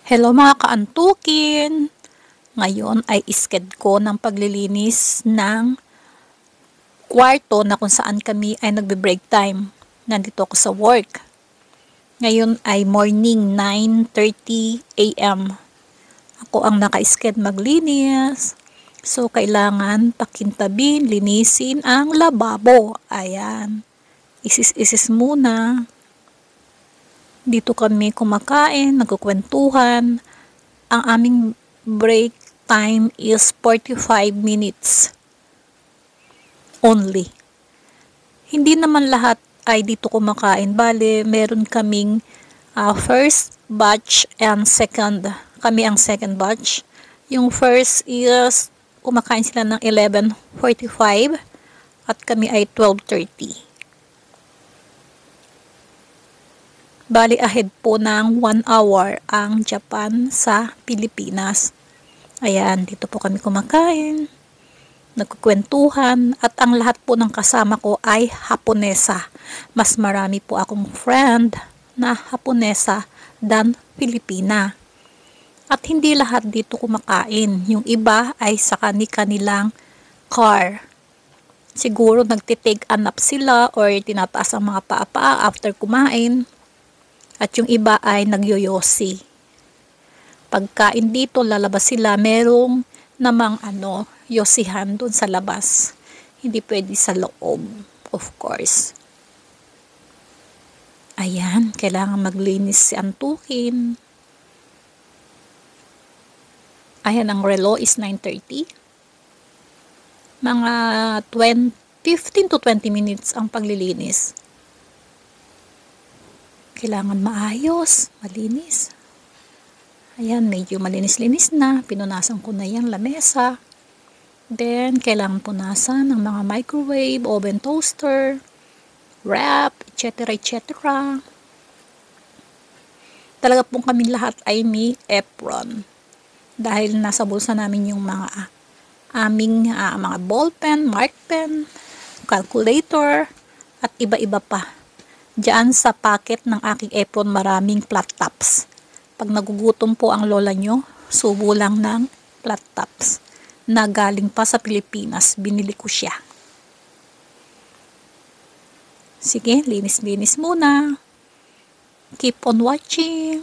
Hello mga kaantukin! Ngayon ay isked ko ng paglilinis ng kwarto na kung saan kami ay nagbe-break time. Nandito ako sa work. Ngayon ay morning 9:30 a.m. Ako ang naka-sked maglinis. So, kailangan pakintabin, linisin ang lababo. Ayan. Isis-isis muna. Dito kami kumakain, nagkukwentuhan. Ang aming break time is 45 minutes only. Hindi naman lahat ay dito kumakain. Bale, meron kaming first batch and second. Kami ang second batch. Yung first is kumakain sila ng 11:45 at kami ay 12:30. Bali, ahead po ng 1 hour ang Japan sa Pilipinas. Ayan, dito po kami kumakain, nagkukwentuhan, at ang lahat po ng kasama ko ay Haponesa. Mas marami po akong friend na Haponesa than Pilipina. At hindi lahat dito kumakain. Yung iba ay sa kanilang car. Siguro nagtitake a nap sila or tinataas ang mga paa after kumain. At yung iba ay nagyoyosi. Pagkain dito, lalabas sila. Merong namang yosihan dun sa labas. Hindi pwede sa loob, of course. Ayan, kailangan maglinis si Antukin. Ayan, ang relo is 9:30. Mga 15 to 20 minutes ang paglilinis. Kailangan maayos, malinis. Ayan, medyo malinis-linis na. Pinunasan ko na yung lamesa. Then, kailangan punasan ng mga microwave, oven toaster, wrap, etc. etc. Talaga pong kami lahat ay may apron. Dahil nasa bulsa namin yung mga aming mga ballpen, mark pen, calculator, at iba-iba pa. Diyan sa packet ng aking apron maraming flat tops. Pag nagugutom po ang lola nyo, subo lang ng flat tops na galing pa sa Pilipinas. Binili ko siya. Sige, linis-linis muna. Keep on watching.